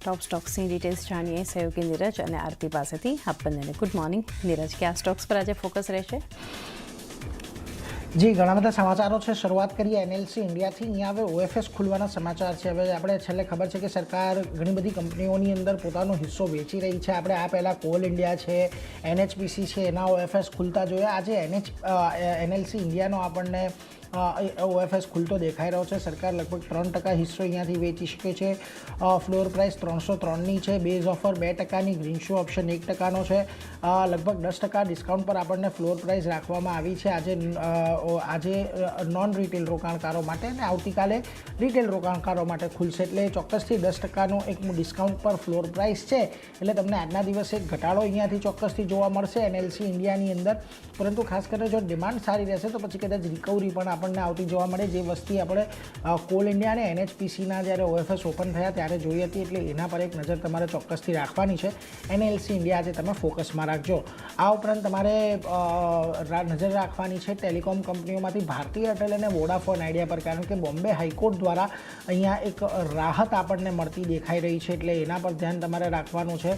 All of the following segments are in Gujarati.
टॉप स्टॉक्सની ડિટેલ્સ જાણીએ સહયોગી નીરજ અને આરપી પાસેથી. આપ બંનેને ગુડ મોર્નિંગ. નીરજ, કયા સ્ટોક્સ પર આજે ફોકસ રહેશે? જી, ઘણા બધા સમાચારો છે. શરૂઆત કરીએ એનએલસી ઇન્ડિયાથી. અહીંયા હવે ઓએફએસ ખુલવાના સમાચાર છે. હવે આપણે છેલ્લે ખબર છે કે સરકાર ઘણી બધી કંપનીઓની અંદર પોતાનો હિસ્સો વેચી રહી છે. આપણે આ પહેલાં કોલ ઇન્ડિયા છે, એનએચપીસી છે, એના ઓએફએસ ખુલતા જોયા. આજે એનએલસી ઇન્ડિયાનો આપણને ઓએફએસ ખુલતો દેખાઈ રહ્યો છે. સરકાર લગભગ 3% હિસ્સો અહીંયાથી વેચી શકે છે. ફ્લોર પ્રાઇસ 303ની છે. બેઝ ઓફર 2%ની, ગ્રીન શો ઓપ્શન 1%નો છે. લગભગ 10% ડિસ્કાઉન્ટ પર આપણને ફ્લોર પ્રાઇસ રાખવામાં આવી છે આજે નોન રિટેલ રોકાણકારો માટે, અને આવતીકાલે રિટેલ રોકાણકારો માટે ખુલશે. એટલે ચોક્કસથી 10%નો એક ડિસ્કાઉન્ટ પર ફ્લોર પ્રાઇસ છે. એટલે તમને આજના દિવસે એક ઘટાડો અહીંયાથી ચોક્કસથી જોવા મળશે એનએલસી ઇન્ડિયાની અંદર. પરંતુ ખાસ કરીને જો ડિમાન્ડ સારી રહેશે તો પછી કદાચ રિકવરી પણ આપણને આવતી જોવા મળે. જે વસ્તી આપણે કોલ ઇન્ડિયા અને એનએચપીસીના જ્યારે ઓએફએસ ઓપન થયા ત્યારે જોઈ હતી. એટલે એના પર એક નજર તમારે ચોક્કસથી રાખવાની છે. એનએલસી ઇન્ડિયા આજે તમે ફોકસમાં રાખજો. આ ઉપરાંત તમારે નજર રાખવાની છે ટેલિકોમ કંપનીઓમાંથી ભારતી એરટેલ અને વોડાફોન આઈડિયા પર, કારણ કે બોમ્બે હાઈકોર્ટ દ્વારા અહીંયા એક રાહત આપણને મળતી દેખાઈ રહી છે. એટલે એના પર ધ્યાન તમારે રાખવાનું છે.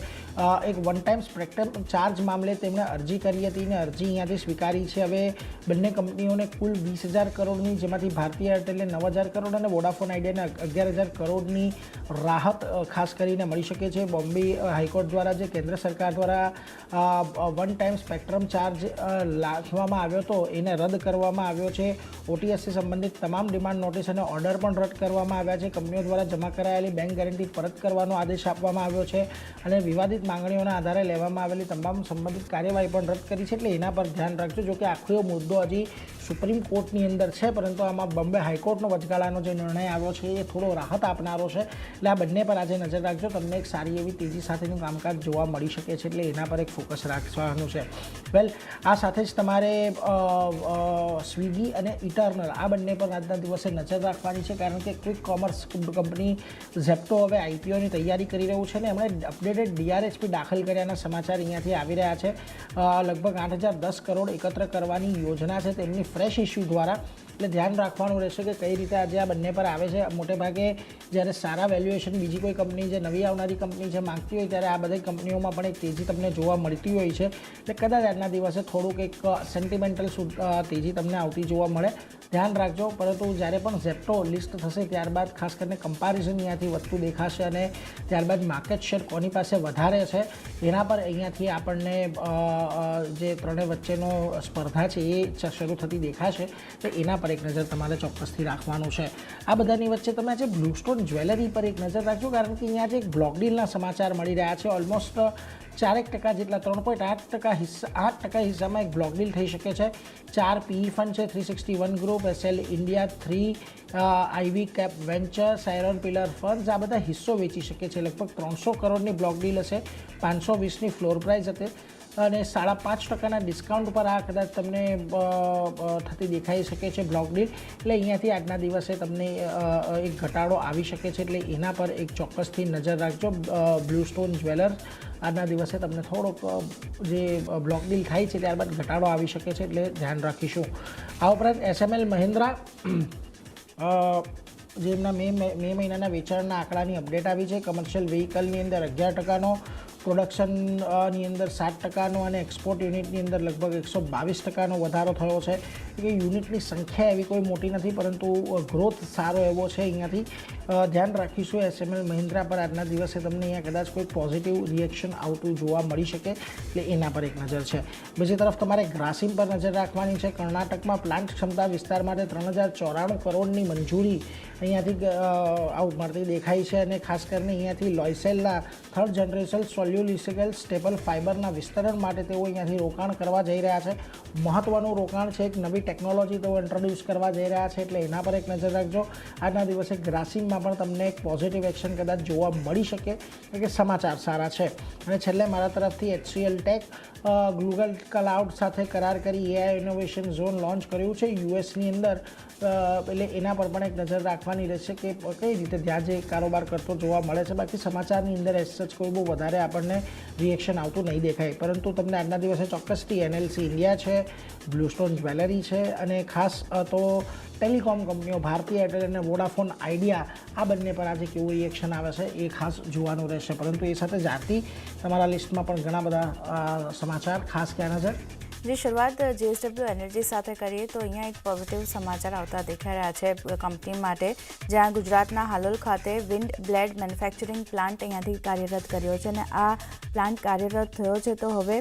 એક વન ટાઈમ સ્પેક્ટ્રમ ચાર્જ મામલે તેમણે અરજી કરી હતી અને અરજી અહીંયાથી સ્વીકારી છે. હવે બંને કંપનીઓને કુલ 20,000 કરોડની, જેમાંથી ભારતી એરટેલને 9,000 કરોડ અને વોડાફોન આઈડિયાને 11,000 કરોડની રાહત ખાસ કરીને મળી શકે છે. બોમ્બે હાઈકોર્ટ દ્વારા જે કેન્દ્ર સરકાર દ્વારા વન ટાઈમ સ્પેક્ટ્રમ ચાર્જ લાવવામાં આવ્યો હતો એને રદ કરવામાં આવ્યો છે. ઓટીએસથી સંબંધિત તમામ ડિમાન્ડ નોટિસ અને ઓર્ડર પણ રદ કરવામાં આવ્યા છે. કંપનીઓ દ્વારા જમા કરાયેલી બેંક ગેરંટી પરત કરવાનો આદેશ આપવામાં આવ્યો છે અને વિવાદિત માંગણીઓના આધારે લેવામાં આવેલી તમામ સંબંધિત કાર્યવાહી પણ રદ કરી છે. એટલે એના પર ધ્યાન રાખજો. જો કે આખો મુદ્દો હજી સુપ્રીમ કોર્ટની અંદર છે, પરંતુ આમાં બોમ્બે હાઈકોર્ટનો વચગાળાનો જે નિર્ણય આવ્યો છે એ થોડો રાહત આપનારો છે. એટલે આ બંને પર આજે નજર રાખજો. તમને એક સારી એવી તેજી સાથેનું કામકાજ જોવા મળી શકે છે. એટલે એના પર એક ફોકસ રાખવાનું છે. વેલ, આ સાથે જ તમારે સ્વિગી અને ઇટરનલ આ બંને પર આજના દિવસે નજર રાખવાની છે, કારણ કે ક્વિક કોમર્સ કંપની ઝેપ્ટો હવે આઈપીઓની તૈયારી કરી રહ્યું છે ને એમણે અપડેટેડ ડીઆરએસપી દાખલ કર્યાના સમાચાર અહીંયાથી આવી રહ્યા છે. લગભગ 8,010 કરોડ એકત્ર કરવાની યોજના છે તેમની ફ્રેશ ઇસ્યુ દ્વારા. એટલે ધ્યાન રાખવાનું રહેશે કે કઈ રીતે આજે આ બંને પર આવે છે. મોટે ભાગે જ્યારે સારા વેલ્યુએશન બીજી કોઈ કંપની, જે નવી આવનારી કંપની છે, માંગતી હોય ત્યારે આ બધી કંપનીઓમાં પણ એક તેજી તમને જોવા મળતી હોય છે. એટલે કદાચ આજના દિવસે થોડુંક એક સેન્ટિમેન્ટલ તેજી તમને આવતી જોવા મળે. ધ્યાન રાખજો. પરંતુ જ્યારે પણ ઝેપ્ટો લિસ્ટ થશે ત્યારબાદ ખાસ કરીને કમ્પારિઝન અહીંયાથી વધતું દેખાશે અને ત્યારબાદ માર્કેટ શેર કોની પાસે વધારે છે એના પર અહીંયાથી આપણને જે ત્રણેય વચ્ચેનો સ્પર્ધા છે એ શરૂ થતી દેખાશે. તો એના પર એક નજર તમારે ચોક્કસથી રાખવાનું છે. આ બધાની વચ્ચે તમે આજે બ્લુસ્ટોન જ્વેલરી પર એક નજર રાખજો, કારણ કે અહીંયા જે એક બ્લોક ડીલના સમાચાર મળી રહ્યા છે. ઓલમોસ્ટ 4% જેટલા 3.8% હિસ્સામાં એક બ્લોક ડીલ થઈ શકે છે. 4 પીઈ ફંડ છે, 361 ગ્રુપ, એસએલ ઇન્ડિયા, 3 આઈવી કેપ વેન્ચર, સાયરોન પિલર ફંડ્સ, આ બધા હિસ્સો વેચી શકે છે. લગભગ 300 કરોડની બ્લોક ડીલ હશે. 520ની ફ્લોર પ્રાઇસ હતી અને 5.5%ના ડિસ્કાઉન્ટ પર આ કદાચ તમને થતી દેખાઈ શકે છે બ્લોક ડીલ. એટલે અહીંયાથી આજના દિવસે તમને એક ઘટાડો આવી શકે છે. એટલે એના પર એક ચોક્કસથી નજર રાખજો. બ્લુસ્ટોન જ્વેલર્સ આજના દિવસે તમને થોડોક જે બ્લોક ડીલ થાય છે ત્યારબાદ ઘટાડો આવી શકે છે. એટલે ધ્યાન રાખીશું. આ ઉપરાંત એસએમએલ મહિન્દ્રા જે એમના મે મહિનાના વેચાણના આંકડાની અપડેટ આવી છે. કમર્શિયલ વ્હીકલની અંદર 11%નો, પ્રોડક્શનની અંદર 7%નો અને એક્સપોર્ટ યુનિટની અંદર લગભગ 122%નો વધારો થયો છે. કે યુનિટની સંખ્યા એવી કોઈ મોટી નથી, પરંતુ ગ્રોથ સારો એવો છે. અહીંયાથી ધ્યાન રાખીશું. એસએમએલ મહિન્દ્રા પર આજના દિવસે તમને અહીંયા કદાચ કોઈ પોઝિટિવ રિએક્શન આવતું જોવા મળી શકે. એટલે એના પર એક નજર છે. બીજી તરફ તમારે ગ્રાસિમ પર નજર રાખવાની છે. કર્ણાટકમાં પ્લાન્ટ ક્ષમતા વિસ્તાર માટે 3,094 કરોડની મંજૂરી અહીંયાથી મળતી દેખાય છે. અને ખાસ કરીને અહીંયાથી લોયસેલના 3rd જનરેશન સોલ્યુલિસિકલ સ્ટેપલ ફાઇબરના વિસ્તરણ માટે તેઓ અહીંયાથી રોકાણ કરવા જઈ રહ્યા છે. મહત્ત્વનું રોકાણ છે. એક નવી ટેકનોલોજી તેઓ ઇન્ટ્રોડ્યુસ કરવા જઈ રહ્યા છે. એટલે એના પર એક નજર રાખજો. આજના દિવસે ગ્રાસિમમાં પણ તમને એક પોઝિટિવ એક્શન કદાચ જોવા મળી શકે, કે સમાચાર સારા છે. અને છેલ્લે મારા તરફથી HCL ટેક ગૂગલ ક્લાઉડ સાથે કરાર કરી એઆઈ ઇનોવેશન ઝોન લોન્ચ કર્યું છે યુએસની અંદર. એટલે એના પર પણ એક નજર રાખવાની રહેશે કે કઈ રીતે ત્યાં જે કારોબાર કરતો જોવા મળે છે. બાકી સમાચારની અંદર એઝ સચ કોઈ બહુ વધારે આપણને રિએક્શન આવતું નહીં દેખાય. પરંતુ તમને આજના દિવસે ચોક્કસથી એનએલસી ઇન્ડિયા છે, બ્લુસ્ટોન જ્વેલરી છે અને ખાસ તો ટેલિકોમ કંપનીઓ ભારતી એરટેલ અને વોડાફોન આઈડિયા આ બંને પર આજે કેવું રિએક્શન આવે છે એ ખાસ જોવાનું રહેશે. પરંતુ એ સાથે જાતિ તમારા લિસ્ટમાં પણ ઘણા બધા સમાચાર ખાસ ક્યાં નજર? જે શરૂઆત JSW એનર્જી સાથે કરીએ તો અહીંયા એક પોઝિટિવ સમાચાર આવતા દેખાઈ રહ્યા છે કંપની માટે, જ્યાં ગુજરાતના હાલોલ ખાતે વિન્ડ બ્લેડ મેન્યુફેક્ચરિંગ પ્લાન્ટ અહીંયાથી કાર્યરત કર્યો છે અને આ પ્લાન્ટ કાર્યરત થયો છે તો હવે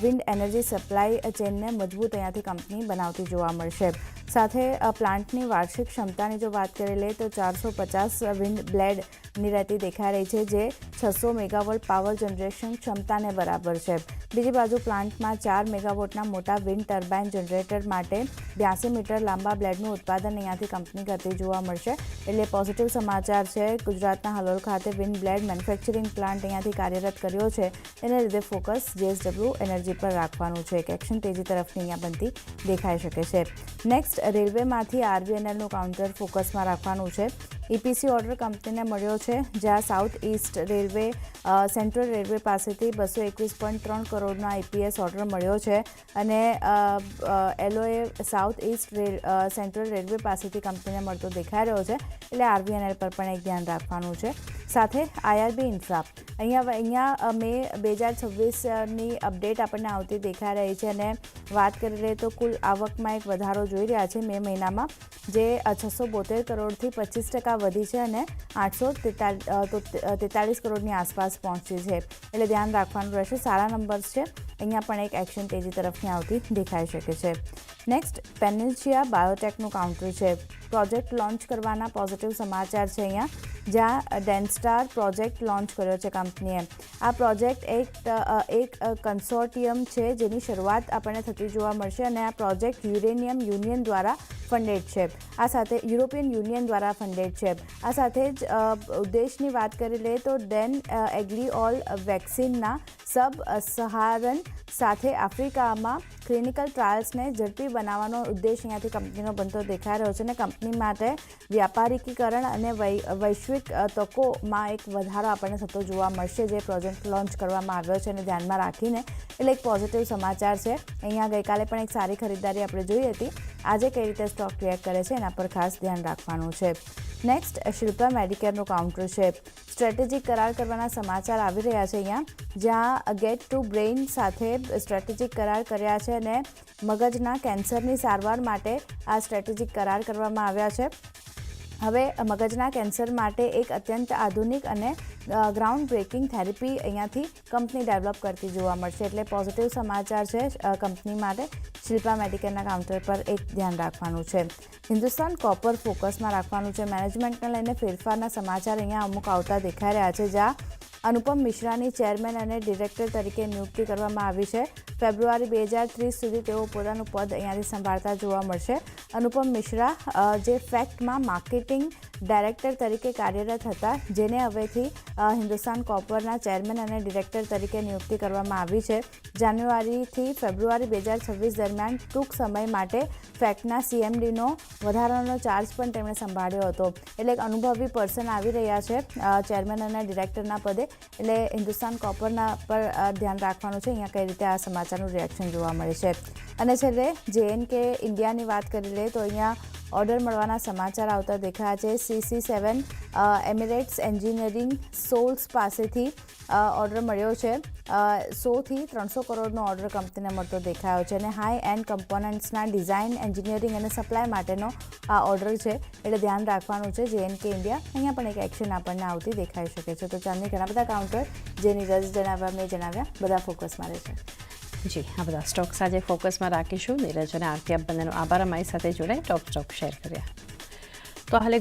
વિન્ડ એનર્જી સપ્લાય ચેનને મજબૂત અહીંયાથી કંપની બનાવતી જોવા મળશે. સાથે પ્લાન્ટની વાર્ષિક ક્ષમતાની જો વાત કરી લઈએ તો 450 વિન્ડ બ્લેડની રહેતી દેખાઈ રહી છે, જે 600 મેગાવોટ પાવર જનરેશન ક્ષમતાને બરાબર છે. બીજી બાજુ પ્લાન્ટમાં 4 મેગાવોટના મોટા વિન્ડ ટર્બાઇન જનરેટર માટે 82 મીટર લાંબા બ્લેડનું ઉત્પાદન અહીંયાથી કંપની કરતી જોવા મળશે. એટલે પોઝિટિવ સમાચાર છે. ગુજરાતના હલોલ ખાતે વિન્ડ બ્લેડ મેન્યુફેક્ચરિંગ પ્લાન્ટ અહીંયાથી કાર્યરત કર્યો છે, એને લીધે ફોકસ JSW એનર્જી પર રાખવાનું છે. એક એક્શન તેજી તરફની અહીંયા બનતી દેખાઈ શકે છે. નેક્સ્ટ રેલવેમાંથી RVNLનું કાઉન્ટર ફોકસમાં રાખવાનું છે. EPC ઓર્ડર કંપનીને મળ્યો છે, જ્યાં south east railway central railway પાસેથી 221.3 કરોડના EPS ઓર્ડર મળ્યો છે અને LOA south east central railway પાસેથી કંપનીને મળતો દેખાઈ રહ્યો છે. એટલે RVNL પર પણ એક ધ્યાન રાખવાનું છે. સાથે IRB ઇન્ફ્રા અહીંયા મે 2026ની અપડેટ આપણને આવતી દેખાઈ રહી છે અને વાત કરી લઈએ તો કુલ આવકમાં એક વધારો જોઈ રહ્યા છે મે મહિનામાં, જે 672 કરોડથી 25% વધી છે અને 843 કરોડની આસપાસ પહોંચી છે. એટલે ધ્યાન રાખવાનું રહેશે. સારા નંબર્સ છે. અહીંયા પણ એક એક્શન તેજી તરફની આવતી દેખાઈ શકે છે. નેક્સ્ટ પેનિન્સિયા બાયોટેકનું કાઉન્ટર છે. પ્રોજેક્ટ લોન્ચ કરવાના પોઝિટિવ સમાચાર છે અહીંયા, જ્યાં ડેન્સ્ટાર પ્રોજેક્ટ લોન્ચ કર્યો છે કંપનીએ. આ પ્રોજેક્ટ એક કન્સોર્ટિયમ છે જેની શરૂઆત આપણને થતી જોવા મળશે અને આ પ્રોજેક્ટ યુરોપિયન યુનિયન દ્વારા ફંડેડ છે. આ સાથે યુરોપિયન યુનિયન દ્વારા ફંડેડ છે. આ સાથે જ ઉદ્દેશની વાત કરી લઈએ તો ડેન એગ્રીઓલ વેક્સિનના સબ સહારન સાથે આફ્રિકામાં ક્લિનિકલ ટ્રાયલ્સને ઝડપી બનાવવાનો ઉદ્દેશ અહીંયાથી કંપનીનો બનતો દેખાઈ રહ્યો છે અને કંપની માટે વ્યાપારીકરણ અને વૈશ્વિક તકોમાં એક વધારો આપણને થતો જોવા મળશે, જે પ્રોજેક્ટ લોન્ચ કરવામાં આવ્યો છે અને ધ્યાનમાં રાખીને. એટલે એક પોઝિટિવ સમાચાર છે. અહીંયા ગઈકાલે પણ એક સારી ખરીદારી આપણે જોઈ હતી. આજે કઈ રીતે સ્ટોક રિએક્ટ કરે છે એના પર ખાસ ધ્યાન રાખવાનું છે. નેક્સ્ટ શિલ્પા મેડિકેરનું કાઉન્ટર છે. સ્ટ્રેટેજિક કરાર કરવાના સમાચાર આવી રહ્યા છે અહીંયા, જ્યાં ગેટ ટુ બ્રેઇન સાથે સ્ટ્રેટેજિક કરાર કર્યા છે અને મગજના કેન્સરની સારવાર માટે આ સ્ટ્રેટેજિક કરાર કરવામાં આવ્યા છે. હવે મગજના કેન્સર માટે એક અત્યંત આધુનિક અને ગ્રાઉન્ડ બ્રેકિંગ થેરેપી અહીંયાથી કંપની ડેવલપ કરતી જોવા મળશે. એટલે પોઝિટિવ સમાચાર છે કંપની માટે. શિલ્પા મેડિકેરના કાઉન્ટર પર એક ધ્યાન રાખવાનું છે. હિન્દુસ્તાન કોપર ફોકસમાં રાખવાનું છે. મેનેજમેન્ટને લઈને ફેરફારના સમાચાર અહીંયા અમુક આવતા દેખાઈ રહ્યા છે, જ્યાં અનુપમ મિશ્રાની ચેરમેન અને ડિરેક્ટર તરીકે નિયુક્તિ કરવામાં આવી છે. ફેબ્રુઆરી 2030 સુધી તેઓ પોતાનું પદ અહીંયાથી સંભાળતા જોવા મળશે. અનુપમ મિશ્રા જે ફેક્ટમાં માર્કેટિંગ ડાયરેક્ટર તરીકે કાર્યરત હતા, જેને હવેથી હિન્દુસ્તાન કોપરના ચેરમેન અને ડિરેક્ટર તરીકે નિયુક્તિ કરવામાં આવી છે. જાન્યુઆરીથી ફેબ્રુઆરી 2026 દરમિયાન ટૂંક સમય માટે ફેક્ટના CMDનો વધારાનો ચાર્જ પણ તેમણે સંભાળ્યો હતો. એટલે એક અનુભવી પર્સન આવી રહ્યા છે ચેરમેન અને ડિરેક્ટરના પદે. એટલે હિન્દુસ્તાન કોપરના પર ધ્યાન રાખવાનું છે અહીંયા કઈ રીતે આ સમાચારનું રિએક્શન જોવા મળે છે. અને છેલ્લે JNK ઇન્ડિયાની વાત કરી લઈએ તો અહીંયા ઓર્ડર મળવાના સમાચાર આવતા દેખાયા છે. CC7 એમિરેટ્સ એન્જિનિયરિંગ સોલ્સ પાસેથી ઓર્ડર મળ્યો છે. 100થી 300 કરોડનો ઓર્ડર કંપનીને મળતો દેખાયો છે અને હાઈ એન્ડ કમ્પોનન્ટ્સના ડિઝાઇન, એન્જિનિયરિંગ અને સપ્લાય માટેનો આ ઓર્ડર છે. એટલે ધ્યાન રાખવાનું છે JNK ઇન્ડિયા. અહીંયા પણ એક એક્શન આપણને આવતી દેખાઈ શકે છે. તો ચાંદની ઘણા બધા કાઉન્ટર જે નીરજ જણાવ્યા, મેં જણાવ્યા, બધા ફોકસમાં રહેશે. જી, આ બધા સ્ટોક્સ આજે ફોકસમાં રાખીશું. નીરજ અને આરતી આપ બંનેનો આભાર અમારી સાથે જોડાઈ ટોપ સ્ટોક શેર કર્યા. તો હાલે